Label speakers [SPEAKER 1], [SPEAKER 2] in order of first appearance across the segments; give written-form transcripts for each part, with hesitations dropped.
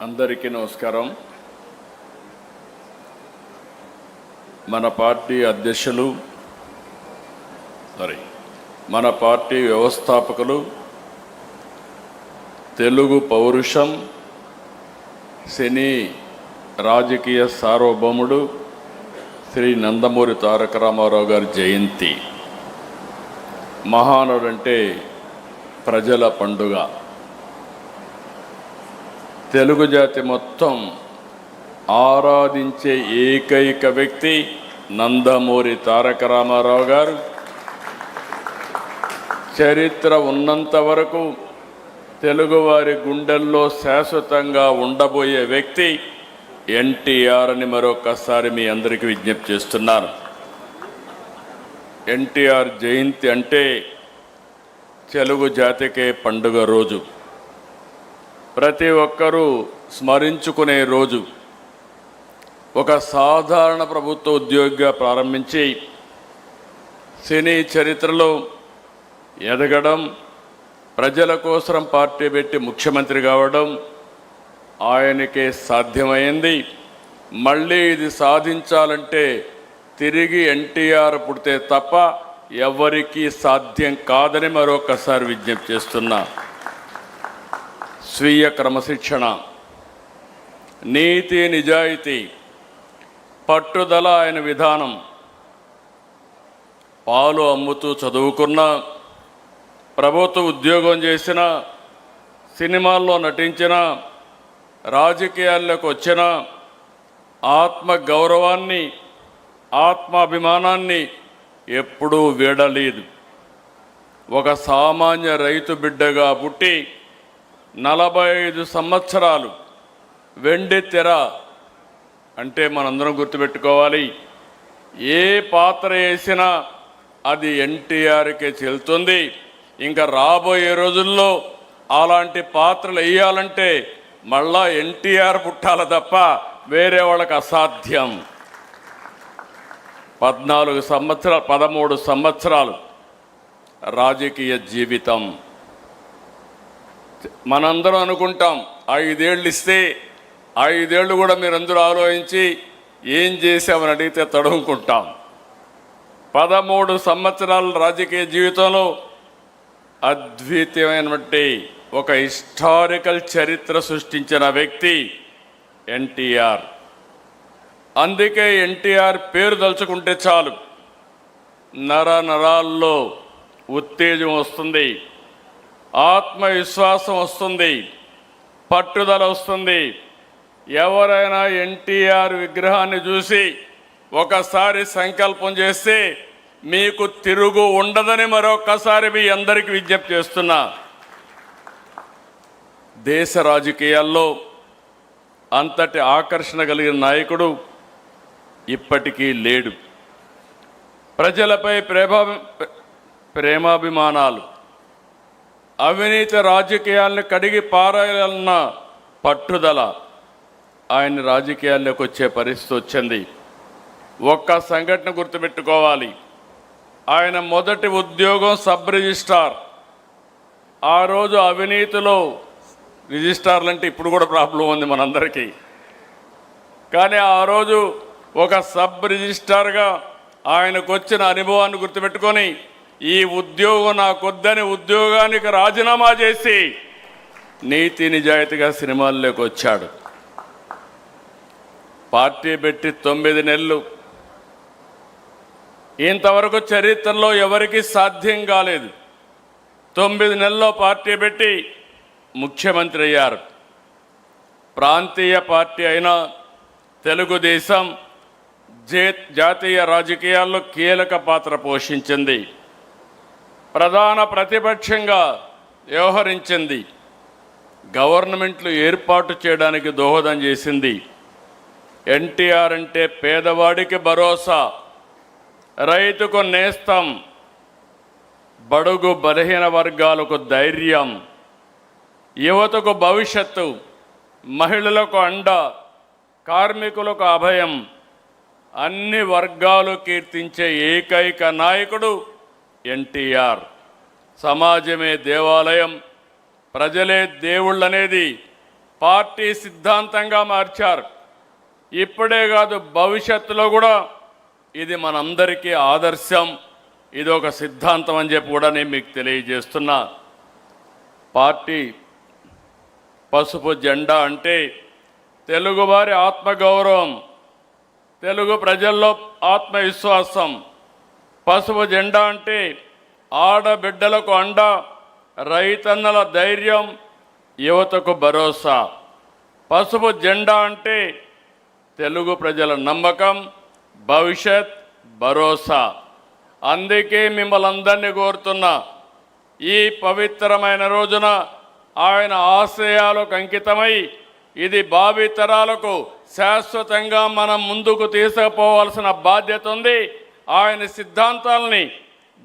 [SPEAKER 1] అందరికీ నమస్కారం. మన పార్టీ అధ్యక్షులు మన పార్టీ వ్యవస్థాపకులు, తెలుగు పౌరుషం, సినీ రాజకీయ సార్వభౌముడు శ్రీ నందమూరి తారక రామారావు గారి జయంతి. మహానుడంటే ప్రజల పండుగ. తెలుగు జాతి మొత్తం ఆరాధించే ఏకైక వ్యక్తి నందమూరి తారక రామారావు గారు. చరిత్ర ఉన్నంత వరకు తెలుగువారి గుండెల్లో శాశ్వతంగా ఉండబోయే వ్యక్తి ఎన్టీఆర్ అని మరొకసారి మీ అందరికీ విజ్ఞప్తి చేస్తున్నాను. ఎన్టీఆర్ జయంతి అంటే తెలుగు జాతికే పండుగ రోజు, ప్రతి ఒక్కరూ స్మరించుకునే రోజు. ఒక సాధారణ ప్రభుత్వ ఉద్యోగిగా ప్రారంభించి సినీ చరిత్రలో ఎదగడం, ప్రజల కోసం పార్టీ పెట్టి ముఖ్యమంత్రి కావడం ఆయనకే సాధ్యమైంది. మళ్ళీ ఇది సాధించాలంటే తిరిగి ఎన్టీఆర్ పుడితే తప్ప ఎవరికీ సాధ్యం కాదని మరొకసారి విజ్ఞప్తి చేస్తున్నా. స్వీయ క్రమశిక్షణ, నీతి నిజాయితీ, పట్టుదల ఆయన విధానం. పాలు అమ్ముతూ చదువుకున్న, ప్రభుత్వ ఉద్యోగం చేసిన, సినిమాల్లో నటించిన, రాజకీయాల్లోకి వచ్చిన ఆత్మ గౌరవాన్ని, ఆత్మాభిమానాన్ని ఎప్పుడూ వీడలేదు. ఒక సామాన్య రైతు బిడ్డగా పుట్టి 45 సంవత్సరాలు వెండి తెర అంటే మనందరం గుర్తుపెట్టుకోవాలి, ఏ పాత్ర వేసినా అది ఎన్టీఆర్కే చెల్లుతుంది. ఇంకా రాబోయే రోజుల్లో అలాంటి పాత్రలు వేయాలంటే మళ్ళా ఎన్టీఆర్ పుట్టాల తప్ప వేరే వాళ్ళకి అసాధ్యం. 13 సంవత్సరాలు రాజకీయ జీవితం. మనందరం అనుకుంటాం 5 ఏళ్ళు ఇస్తే 5 ఏళ్ళు కూడా మీరందరూ ఆలోచించి ఏం చేశామని అడిగితే తడుముకుంటాం. 13 సంవత్సరాల రాజకీయ జీవితంలో అద్వితీయమైనటువంటి ఒక హిస్టారికల్ చరిత్ర సృష్టించిన వ్యక్తి ఎన్టీఆర్. అందుకే ఎన్టీఆర్ పేరు తలుచుకుంటే చాలు నరాల్లో ఉత్తేజం వస్తుంది, ఆత్మవిశ్వాసం వస్తుంది, పట్టుదల వస్తుంది. ఎవరైనా ఎన్టీఆర్ విగ్రహాన్ని చూసి ఒకసారి సంకల్పం చేస్తే మీకు తిరుగు ఉండదని మరొకసారి మీ అందరికీ విజ్ఞప్తి చేస్తున్నా. దేశ రాజకీయాల్లో అంతటి ఆకర్షణ కలిగిన నాయకుడు ఇప్పటికీ లేడు. ప్రజలపై ప్రేమాభిమానాలు, అవినీతి రాజకీయాలను కడిగి పారాయాలన్న పట్టుదల ఆయన రాజకీయాల్లోకి వచ్చే పరిస్థితి వచ్చింది. ఒక్క సంఘటన గుర్తుపెట్టుకోవాలి. ఆయన మొదటి ఉద్యోగం సబ్ రిజిస్ట్రార్. ఆ రోజు అవినీతిలో, రిజిస్ట్రార్లు అంటే ఇప్పుడు కూడా ప్రాబ్లం ఉంది మనందరికీ, కానీ ఆ రోజు ఒక సబ్ రిజిస్ట్రార్గా ఆయనకు వచ్చిన అనుభవాన్ని గుర్తుపెట్టుకొని ఈ ఉద్యోగం నాకొద్దని ఉద్యోగానికి రాజీనామా చేసి నీతి నిజాయితీగా సినిమాల్లోకి వచ్చాడు. పార్టీ పెట్టి 9 నెలలు. ఇంతవరకు చరిత్రలో ఎవరికీ సాధ్యం కాలేదు. 9 నెలల్లో పార్టీ పెట్టి ముఖ్యమంత్రి అయ్యారు. ప్రాంతీయ పార్టీ అయిన తెలుగుదేశం జాతీయ రాజకీయాల్లో కీలక పాత్ర పోషించింది. ప్రధాన ప్రతిపక్షంగా వ్యవహరించింది. గవర్నమెంట్లు ఏర్పాటు చేయడానికి దోహదం చేసింది. ఎన్టీఆర్ అంటే పేదవాడికి భరోసా, రైతుకు నేస్తం, బడుగు బలహీన వర్గాలకు ధైర్యం, యువతకు భవిష్యత్తు, మహిళలకు అండ, కార్మికులకు అభయం, అన్ని వర్గాలు కీర్తించే ఏకైక నాయకుడు ఎన్టీఆర్. సమాజమే దేవాలయం, ప్రజలే దేవుళ్ళనేది పార్టీ సిద్ధాంతంగా మార్చారు. ఇప్పుడే కాదు, భవిష్యత్తులో కూడా ఇది మనందరికీ ఆదర్శం, ఇది ఒక సిద్ధాంతం అని చెప్పి కూడా నేను మీకు తెలియజేస్తున్నా. పార్టీ పసుపు జెండా అంటే తెలుగువారి ఆత్మగౌరవం, తెలుగు ప్రజల్లో ఆత్మవిశ్వాసం. పసుపు జెండా అంటే ఆడబిడ్డలకు అండ, రైతన్నల ధైర్యం, యువతకు భరోసా. పసుపు జెండా అంటే తెలుగు ప్రజల నమ్మకం, భవిష్యత్, భరోసా. అందుకే మిమ్మల్ని అందరినీ కోరుతున్నా, ఈ పవిత్రమైన రోజున ఆయన ఆశయాలకు అంకితమై ఇది భావితరాలకు శాశ్వతంగా మనం ముందుకు తీసుకుపోవాల్సిన బాధ్యత ఉంది. ఆయన సిద్ధాంతాలని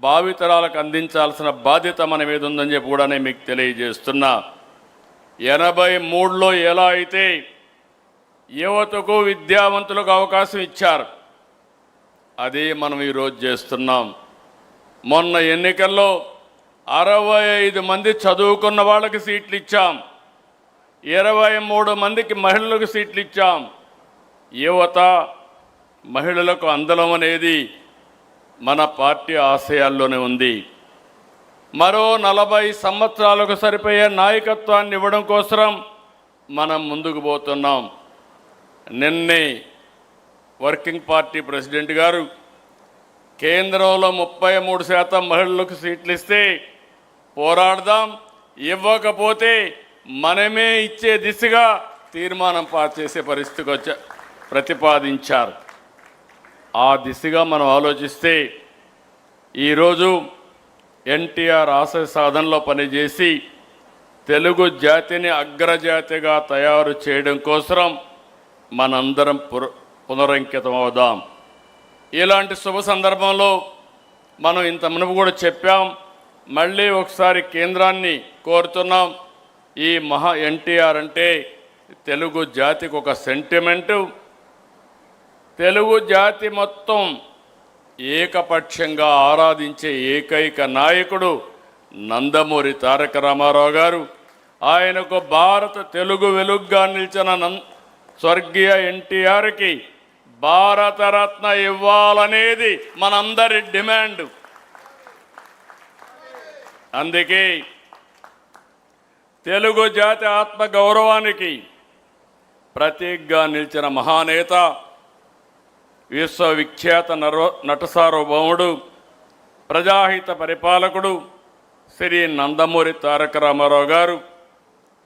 [SPEAKER 1] భావితరాలకు అందించాల్సిన బాధ్యత మన మీద ఉందని చెప్పి కూడా నేను మీకు తెలియజేస్తున్నా. 83లో ఎలా అయితే యువతకు విద్యావంతులకు అవకాశం ఇచ్చారు, అదే మనం ఈరోజు చేస్తున్నాం. మొన్న ఎన్నికల్లో 65 మంది చదువుకున్న వాళ్ళకి సీట్లు ఇచ్చాం, 23 మందికి మహిళలకు సీట్లు ఇచ్చాం. యువత, మహిళలకు అందలం అనేది మన పార్టీ ఆశయాల్లోనే ఉంది. మరో 40 సంవత్సరాలకు సరిపోయే నాయకత్వాన్ని ఇవ్వడం కోసం మనం ముందుకు పోతున్నాం. నిన్నే వర్కింగ్ పార్టీ ప్రెసిడెంట్ గారు కేంద్రంలో 33% మహిళలకు సీట్లు ఇస్తే పోరాడదాం, ఇవ్వకపోతే మనమే ఇచ్చే దిశగా తీర్మానం పాస్ చేసే పరిస్థితికి ప్రతిపాదించారు. ఆ దిశగా మనం ఆలోచిస్తే ఈరోజు ఎన్టీఆర్ ఆశయ సాధనలో పనిచేసి తెలుగు జాతిని అగ్రజాతిగా తయారు చేయడం కోసం మనందరం పునరంకితం అవుదాం. ఇలాంటి శుభ సందర్భంలో మనం ఇంత మునుపు కూడా చెప్పాం, మళ్ళీ ఒకసారి కేంద్రాన్ని కోరుతున్నాం. ఈ ఎన్టీఆర్ అంటే తెలుగు జాతికి ఒక సెంటిమెంటు. తెలుగు జాతి మొత్తం ఏకపక్షంగా ఆరాధించే ఏకైక నాయకుడు నందమూరి తారక రామారావు గారు. ఆయనకు భారత తెలుగు వెలుగుగా నిలిచిన స్వర్గీయ ఎన్టీఆర్కి భారతరత్న ఇవ్వాలనేది మనందరి డిమాండ్. అందుకే తెలుగు జాతి ఆత్మ గౌరవానికి ప్రతీకగా నిలిచిన మహానేత, విశ్వవిఖ్యాత నట సార్వభౌముడు, ప్రజాహిత పరిపాలకుడు శ్రీ నందమూరి తారక రామారావు గారు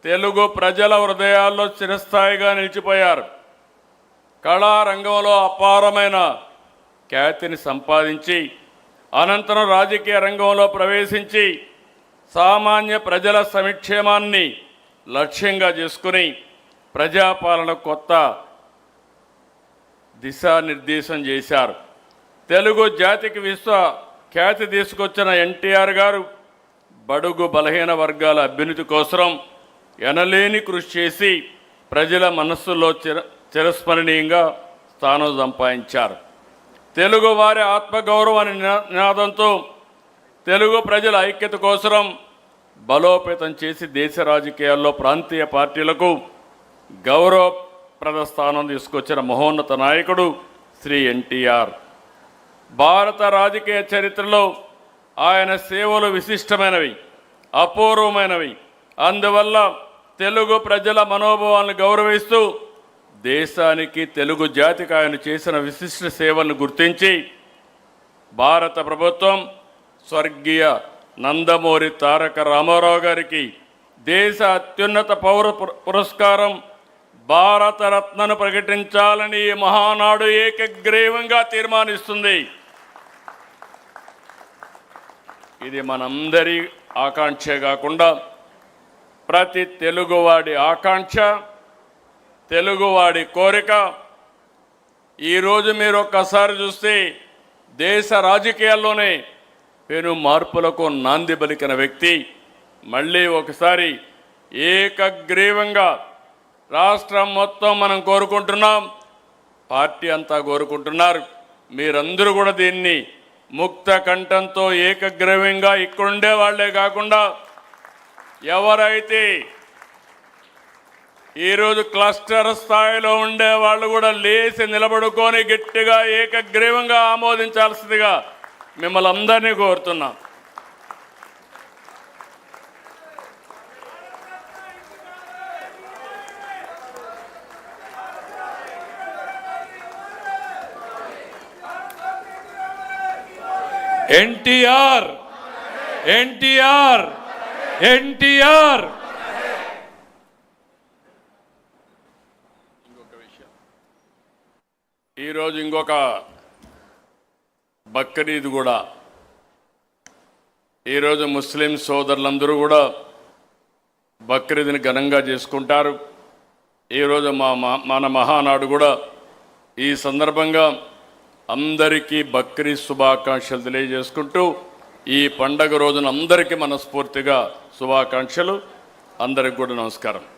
[SPEAKER 1] తెలుగు ప్రజల హృదయాల్లో చిరస్థాయిగా నిలిచిపోయారు. కళారంగంలో అపారమైన ఖ్యాతిని సంపాదించి అనంతరం రాజకీయ రంగంలో ప్రవేశించి సామాన్య ప్రజల సంక్షేమాన్ని లక్ష్యంగా చేసుకుని ప్రజాపాలన కొత్త దిశానిర్దేశం చేశారు. తెలుగు జాతికి విశ్వ ఖ్యాతి తీసుకొచ్చిన ఎన్టీఆర్ గారు బడుగు బలహీన వర్గాల అభ్యున్నతి కోసం ఎనలేని కృషి చేసి ప్రజల మనస్సులో చిరస్మరణీయంగా స్థానం సంపాదించారు. తెలుగు వారి ఆత్మగౌరవ నినాదంతో తెలుగు ప్రజల ఐక్యత కోసం బలోపేతం చేసి దేశ రాజకీయాల్లో ప్రాంతీయ పార్టీలకు గౌరవప్రద స్థానం తీసుకొచ్చిన మహోన్నత నాయకుడు శ్రీ ఎన్టీఆర్. భారత రాజకీయ చరిత్రలో ఆయన సేవలు విశిష్టమైనవి, అపూర్వమైనవి. అందువల్ల తెలుగు ప్రజల మనోభావాలను గౌరవిస్తూ దేశానికి, తెలుగు జాతికి ఆయన చేసిన విశిష్ట సేవలను గుర్తించి భారత ప్రభుత్వం స్వర్గీయ నందమూరి తారక రామారావు గారికి దేశ అత్యున్నత పౌర పురస్కారం భారతరత్నను ప్రకటించాలని ఈ మహానాడు ఏకగ్రీవంగా తీర్మానిస్తుంది. ఇది మనందరి ఆకాంక్షే కాకుండా ప్రతి తెలుగువాడి ఆకాంక్ష, తెలుగువాడి కోరిక. ఈరోజు మీరు ఒక్కసారి చూస్తే దేశ రాజకీయాల్లోనే పెను మార్పులకు నాంది పలికిన వ్యక్తి మళ్ళీ ఒకసారి ఏకగ్రీవంగా రాష్ట్రం మొత్తం మనం కోరుకుంటున్నాం, పార్టీ అంతా కోరుకుంటున్నారు. మీరందరూ కూడా దీన్ని ముక్త కంఠంతో ఏకగ్రీవంగా ఇక్కడుండే వాళ్లే కాకుండా ఎవరైతే ఈరోజు క్లస్టర్ స్థాయిలో ఉండే వాళ్ళు కూడా లేచి నిలబడుకొని గట్టిగా ఏకగ్రీవంగా ఆమోదించాల్సిందిగా మిమ్మల్ని అందరినీ కోరుతున్నాం.
[SPEAKER 2] ఎన్టీఆర్ ఎన్టీఆర్ ఎన్టీఆర్.
[SPEAKER 1] ఈరోజు ఇంకొక బక్రీద్ కూడా. ఈరోజు ముస్లిం సోదరులందరూ కూడా బక్రీద్ని ఘనంగా చేసుకుంటారు. ఈరోజు మన మహానాడు కూడా ఈ సందర్భంగా అందరికీ బక్రీద్ శుభాకాంక్షలు తెలియజేసుకుంటూ ఈ పండగ రోజున అందరికీ మనస్ఫూర్తిగా శుభాకాంక్షలు. అందరికి కూడా నమస్కారం.